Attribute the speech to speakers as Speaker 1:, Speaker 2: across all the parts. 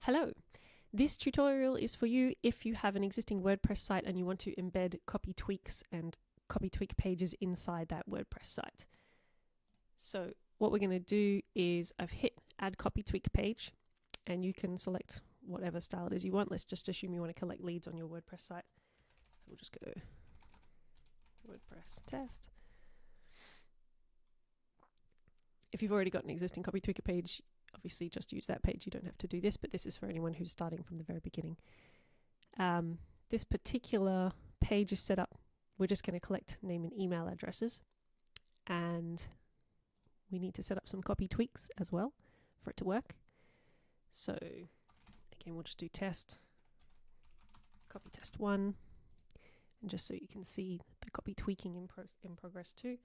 Speaker 1: Hello. This tutorial is for you if you have an existing WordPress site and you want to embed CopyTweaks and CopyTweak pages inside that WordPress site. So what we're going to do is I've hit add CopyTweak page, and you can select whatever style it is you want. Let's just assume you want to collect leads on your WordPress site. So we'll just go WordPress test. If you've already got an existing CopyTweaker page, obviously just use that page. You don't have to do this, but this is for anyone who's starting from the very beginning. This particular page is set up. We're just going to collect name and email addresses, and we need to set up some copy tweaks as well for it to work. So again, we'll just do test, copy test 1, and just so you can see the copy tweaking in progress too.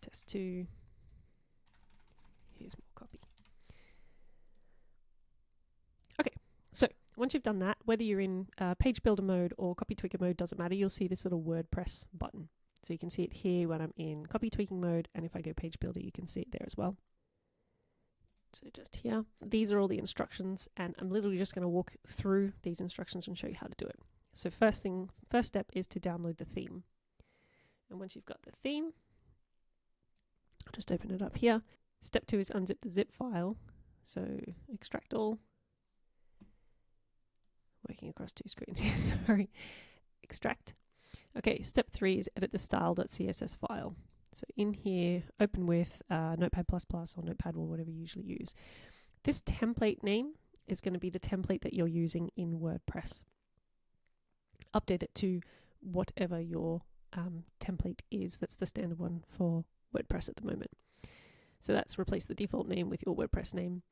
Speaker 1: Test 2, here's more copy. Okay, so once you've done that, whether you're in page builder mode or CopyTweaker mode, doesn't matter, you'll see this little WordPress button. So you can see it here when I'm in copy tweaking mode, and if I go page builder, you can see it there as well. So just here, these are all the instructions, and I'm literally just going to walk through these instructions and show you how to do it. So first step is to download the theme. And once you've got the theme, I'll just open it up here. Step 2 is unzip the zip file. So extract all. Working across 2 screens here, sorry. Extract. Okay, step 3 is edit the style.css file. So in here, open with Notepad++ or Notepad or whatever you usually use. This template name is going to be the template that you're using in WordPress. Update it to whatever your template is. That's the standard one for WordPress at the moment. So that's replace the default name with your WordPress name.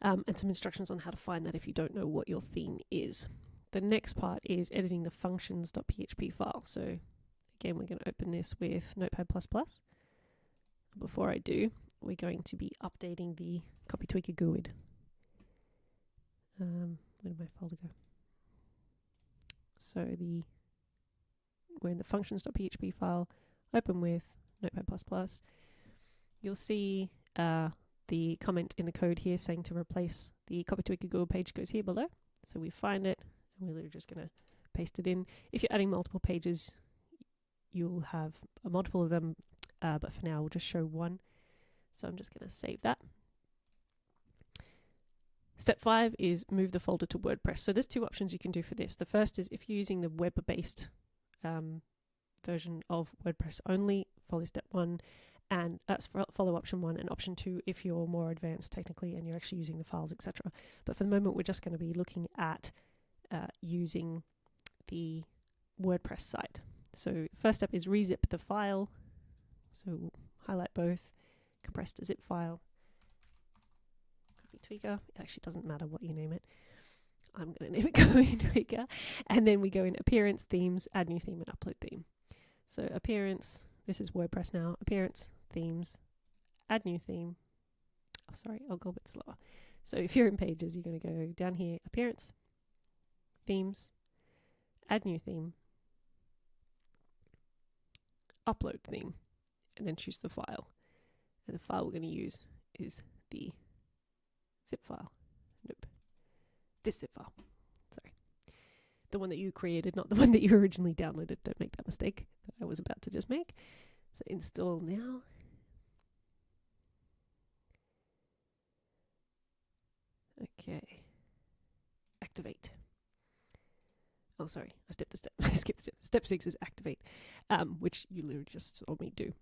Speaker 1: And some instructions on how to find that if you don't know what your theme is. The next part is editing the functions.php file. So again, we're going to open this with Notepad++. Before I do, we're going to be updating the CopyTweaker GUID. Where did my folder go? So we're in the functions.php file, open with Notepad++. You'll see the comment in the code here saying to replace the CopyTweaker GUID page goes here below. So we find it, and we're literally just going to paste it in. If you're adding multiple pages, you'll have multiple of them, but for now we'll just show one. So I'm just going to save that. Step 5 is move the folder to WordPress. So there's 2 options you can do for this. The first is if you're using the web-based version of WordPress only, follow step 1. And that's follow option 1, and option 2 if you're more advanced technically and you're actually using the files, etc. But for the moment, we're just going to be looking at using the WordPress site. So first step is rezip the file. So we'll highlight both, compress to zip file, CopyTweaker. It actually doesn't matter what you name it. I'm going to name it CopyTweaker. And then we go in appearance, themes, add new theme, and upload theme. So appearance, this is WordPress now, appearance, themes, add new theme. Oh, sorry, I'll go a bit slower. So if you're in pages, you're going to go down here, appearance, themes, add new theme, upload theme, and then choose the file. And the file we're going to use is the zip file. Nope. This zip file. Sorry. The one that you created, not the one that you originally downloaded. Don't make that mistake that I was about to just make. So install now. Okay. Activate. Oh, sorry. I skipped a step. I skipped a step. Step 6 is activate, which you literally just saw me do.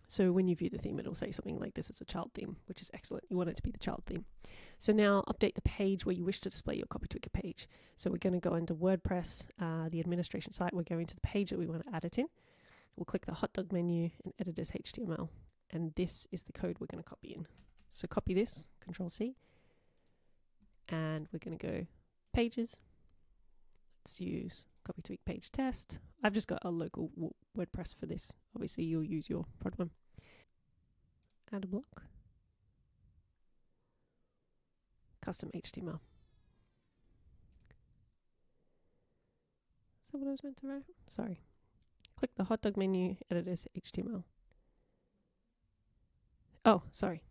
Speaker 1: So when you view the theme, it'll say something like this. It's a child theme, which is excellent. You want it to be the child theme. So now update the page where you wish to display your CopyTweaker page. So we're going to go into WordPress, the administration site. We're going to the page that we want to add it in. We'll click the hot dog menu and edit as HTML. And this is the code we're going to copy in. So copy this, Control C. And we're going to go pages. Let's use CopyTweak page test. I've just got a local WordPress for this. Obviously, you'll use your prod one. Add a block. Custom HTML. Is that what I was meant to write? Sorry. Click the hot dog menu, edit as HTML. Oh, sorry.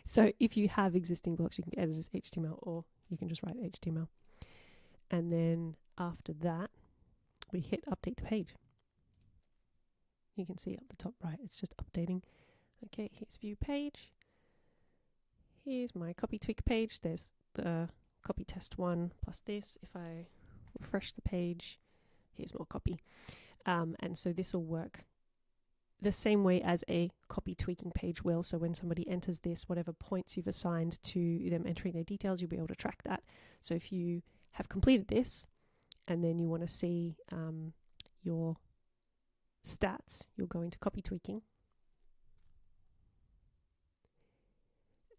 Speaker 1: So if you have existing blocks, you can edit as HTML, or you can just write HTML. And then after that, we hit update the page. You can see up the top right, it's just updating. Okay, here's view page. Here's my CopyTweak page. There's the copy test one plus this. If I refresh the page, here's more copy. And so this will work the same way as a copy tweaking page will. So when somebody enters this, whatever points you've assigned to them entering their details, you'll be able to track that. So if you have completed this and then you want to see your stats, you'll go into copy tweaking.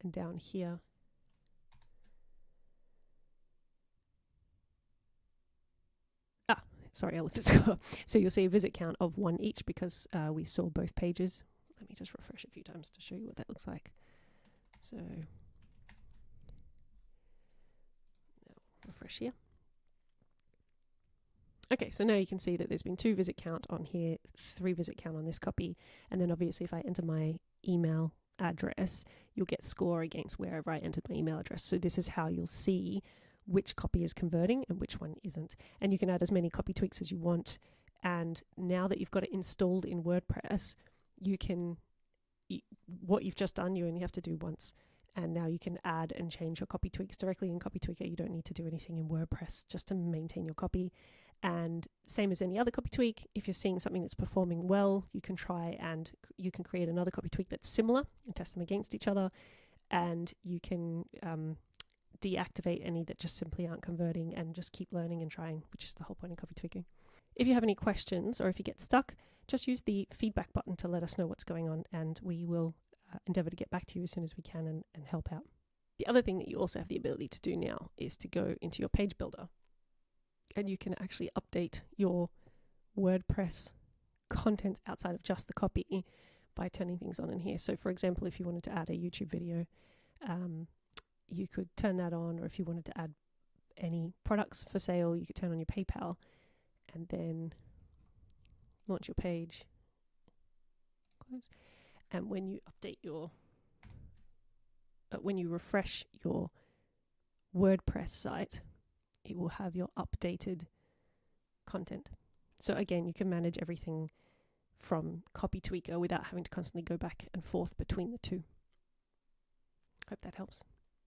Speaker 1: And down here, sorry, I looked at score. So you'll see a visit count of 1 each because we saw both pages. Let me just refresh a few times to show you what that looks like. So now refresh here. Okay, so now you can see that there's been 2 visit count on here, 3 visit count on this copy, and then obviously if I enter my email address, you'll get score against wherever I entered my email address. So this is how you'll see which copy is converting and which one isn't. And you can add as many copy tweaks as you want. And now that you've got it installed in WordPress, you can, what you've just done, you only have to do once. And now you can add and change your copy tweaks directly in CopyTweaker. You don't need to do anything in WordPress just to maintain your copy. And same as any other copy tweak, if you're seeing something that's performing well, you can try and you can create another copy tweak that's similar and test them against each other. And you can deactivate any that just simply aren't converting and just keep learning and trying, which is the whole point of copy tweaking. If you have any questions or if you get stuck, just use the feedback button to let us know what's going on, and we will endeavor to get back to you as soon as we can and help out. The other thing that you also have the ability to do now is to go into your page builder, and you can actually update your WordPress content outside of just the copy by turning things on in here. So for example, if you wanted to add a YouTube video, you could turn that on, or if you wanted to add any products for sale, you could turn on your PayPal and then launch your page, close. And when you update your, when you refresh your WordPress site, it will have your updated content. So again, you can manage everything from CopyTweaker without having to constantly go back and forth between the two. Hope that helps.